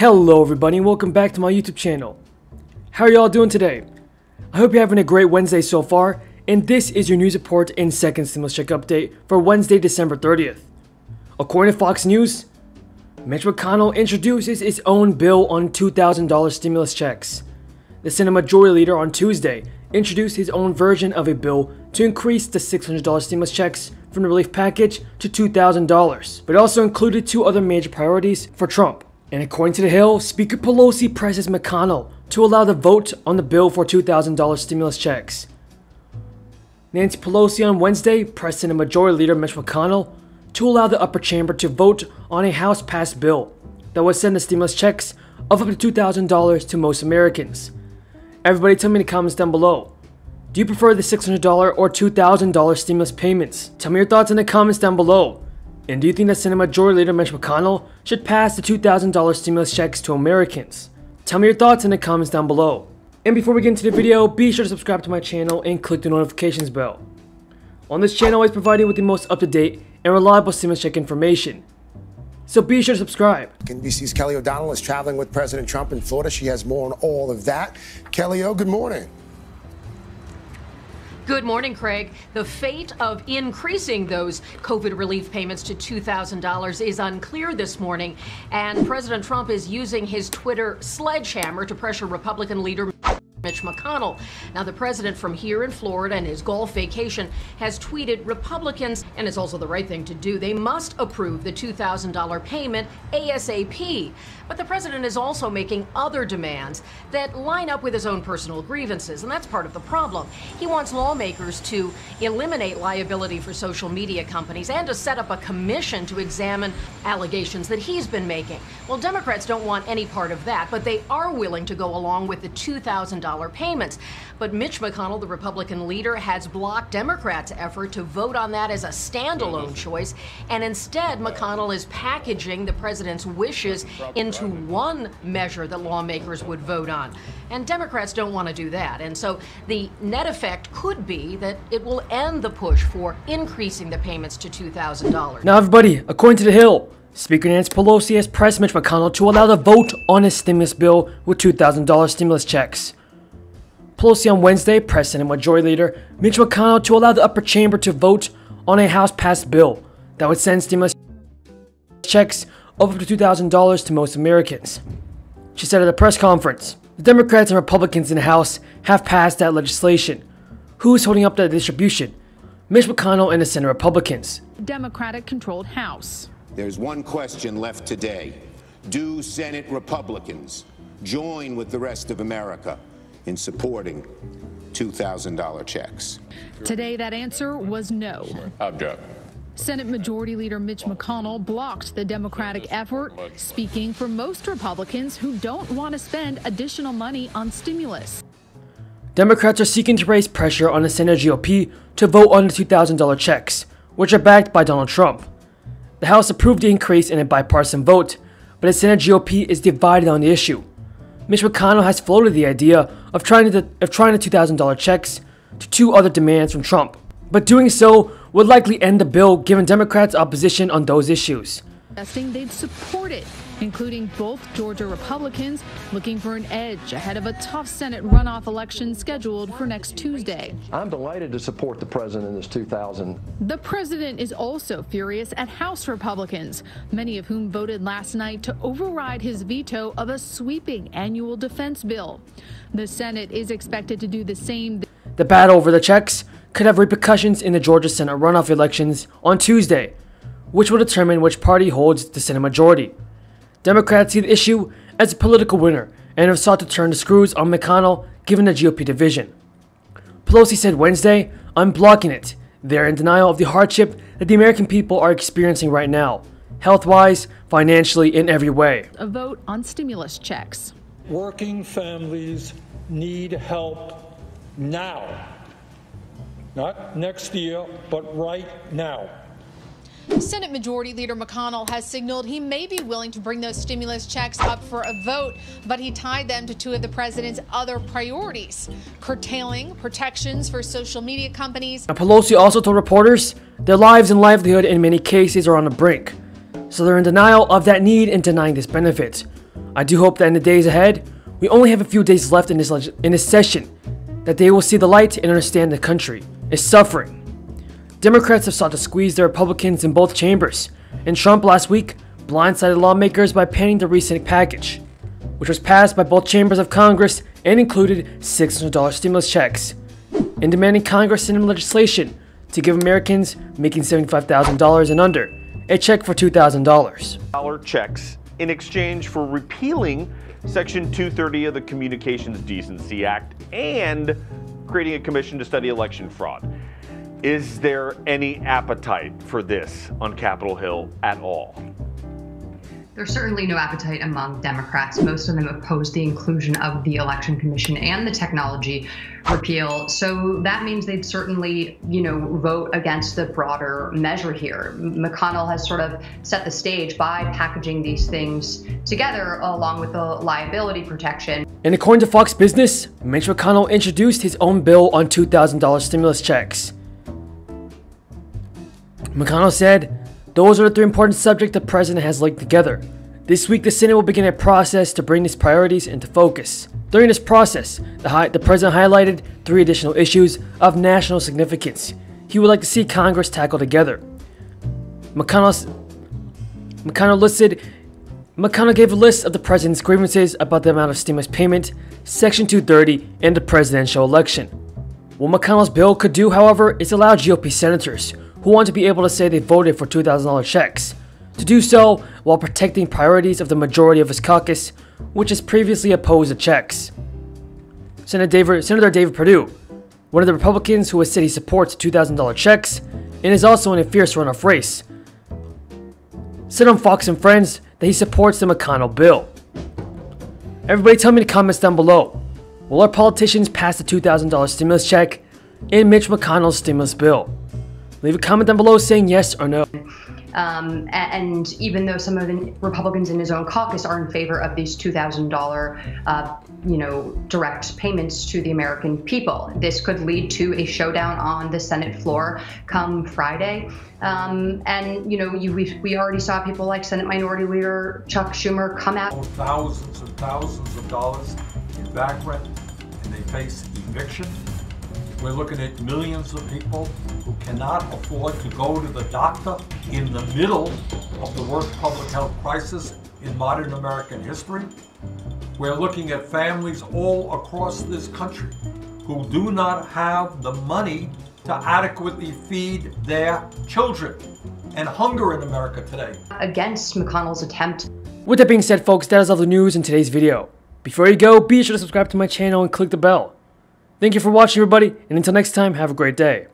Hello everybody and welcome back to my YouTube channel. How are y'all doing today? I hope you're having a great Wednesday so far, and this is your news report and second stimulus check update for Wednesday, December 30th. According to Fox News, Mitch McConnell introduces his own bill on $2,000 stimulus checks. The Senate Majority Leader on Tuesday introduced his own version of a bill to increase the $600 stimulus checks from the relief package to $2,000, but it also included two other major priorities for Trump. And according to The Hill, Speaker Pelosi presses McConnell to allow the vote on the bill for $2,000 stimulus checks. Nancy Pelosi on Wednesday pressed Senate Majority Leader Mitch McConnell to allow the upper chamber to vote on a House-passed bill that would send the stimulus checks of up to $2,000 to most Americans. Everybody tell me in the comments down below. Do you prefer the $600 or $2,000 stimulus payments? Tell me your thoughts in the comments down below. And do you think that Senate Majority Leader Mitch McConnell should pass the $2,000 stimulus checks to Americans? Tell me your thoughts in the comments down below. And before we get into the video, be sure to subscribe to my channel and click the notifications bell. On this channel, I provide you with the most up-to-date and reliable stimulus check information. So be sure to subscribe. NBC's Kelly O'Donnell is traveling with President Trump in Florida. She has more on all of that. Kelly O, good morning. Good morning, Craig. The fate of increasing those COVID relief payments to $2,000 is unclear this morning, and President Trump is using his Twitter sledgehammer to pressure Republican leader Mitch McConnell. Now, the president from here in Florida and his golf vacation has tweeted Republicans, and it's also the right thing to do, they must approve the $2,000 payment ASAP. But the president is also making other demands that line up with his own personal grievances, and that's part of the problem. He wants lawmakers to eliminate liability for social media companies and to set up a commission to examine allegations that he's been making. Well, Democrats don't want any part of that, but they are willing to go along with the $2,000 payments. But Mitch McConnell, the Republican leader, has blocked Democrats' effort to vote on that as a standalone choice, and instead McConnell is packaging the president's wishes into one measure that lawmakers would vote on. And Democrats don't want to do that. And so the net effect could be that it will end the push for increasing the payments to $2,000. Now everybody, according to The Hill, Speaker Nancy Pelosi has pressed Mitch McConnell to allow the vote on his stimulus bill with $2,000 stimulus checks. Pelosi on Wednesday pressed Senate Majority Leader Mitch McConnell to allow the upper chamber to vote on a House-passed bill that would send stimulus checks of up to $2,000 to most Americans. She said at a press conference, "The Democrats and Republicans in the House have passed that legislation. Who is holding up that distribution? Mitch McConnell and the Senate Republicans." Democratic-controlled House. There's one question left today. Do Senate Republicans join with the rest of America in supporting $2,000 checks? Today, that answer was no. Object. Senate Majority Leader Mitch McConnell blocked the Democratic effort, speaking for most Republicans who don't want to spend additional money on stimulus. Democrats are seeking to raise pressure on the Senate GOP to vote on the $2,000 checks, which are backed by Donald Trump. The House approved the increase in a bipartisan vote, but the Senate GOP is divided on the issue. Mitch McConnell has floated the idea of trying the $2,000 checks to two other demands from Trump, but doing so would likely end the bill given Democrats' opposition on those issues. Suggesting they'd support it, including both Georgia Republicans looking for an edge ahead of a tough Senate runoff election scheduled for next Tuesday. I'm delighted to support the president in this $2,000. The president is also furious at House Republicans, many of whom voted last night to override his veto of a sweeping annual defense bill. The Senate is expected to do the same. The battle over the checks could have repercussions in the Georgia Senate runoff elections on Tuesday, which will determine which party holds the Senate majority. Democrats see the issue as a political winner and have sought to turn the screws on McConnell given the GOP division. Pelosi said Wednesday, "I'm blocking it. They're in denial of the hardship that the American people are experiencing right now, health-wise, financially, in every way." A vote on stimulus checks. Working families need help now. Not next year, but right now. Senate Majority Leader McConnell has signaled he may be willing to bring those stimulus checks up for a vote, but he tied them to two of the president's other priorities, curtailing protections for social media companies. And Pelosi also told reporters their lives and livelihood in many cases are on the brink, so they're in denial of that need and denying this benefit. I do hope that in the days ahead, we only have a few days left in this session, that they will see the light and understand the country is suffering. Democrats have sought to squeeze the Republicans in both chambers, and Trump last week blindsided lawmakers by penning the recent package, which was passed by both chambers of Congress and included $600 stimulus checks, and demanding Congress send him legislation to give Americans making $75,000 and under a check for $2,000. Checks in exchange for repealing Section 230 of the Communications Decency Act and creating a commission to study election fraud. Is there any appetite for this on Capitol Hill at all? There's certainly no appetite among Democrats. Most of them oppose the inclusion of the Election Commission and the technology repeal. So that means they'd certainly, vote against the broader measure here. McConnell has sort of set the stage by packaging these things together along with the liability protection. And according to Fox Business, Mitch McConnell introduced his own bill on $2,000 stimulus checks. McConnell said, "Those are the three important subjects the president has linked together. This week, the Senate will begin a process to bring these priorities into focus. During this process, the president highlighted 3 additional issues of national significance he would like to see Congress tackle together." McConnell gave a list of the president's grievances about the amount of stimulus payment, Section 230, and the presidential election. What McConnell's bill could do, however, is allow GOP senators who want to be able to say they voted for $2,000 checks to do so while protecting priorities of the majority of his caucus, which has previously opposed the checks. Senator David Perdue, one of the Republicans who has said he supports $2,000 checks and is also in a fierce runoff race, said on Fox and Friends that he supports the McConnell bill. Everybody tell me in the comments down below, will our politicians pass the $2,000 stimulus check and Mitch McConnell's stimulus bill? Leave a comment down below saying yes or no. And even though some of the Republicans in his own caucus are in favor of these $2,000, direct payments to the American people, this could lead to a showdown on the Senate floor come Friday. We already saw people like Senate Minority Leader Chuck Schumer come out. Thousands and thousands of dollars in back rent, and they face eviction. We're looking at millions of people who cannot afford to go to the doctor in the middle of the worst public health crisis in modern American history. We're looking at families all across this country who do not have the money to adequately feed their children, and hunger in America today. Against McConnell's attempt. With that being said, folks, that is all the news in today's video. Before you go, be sure to subscribe to my channel and click the bell. Thank you for watching, everybody, and until next time, have a great day.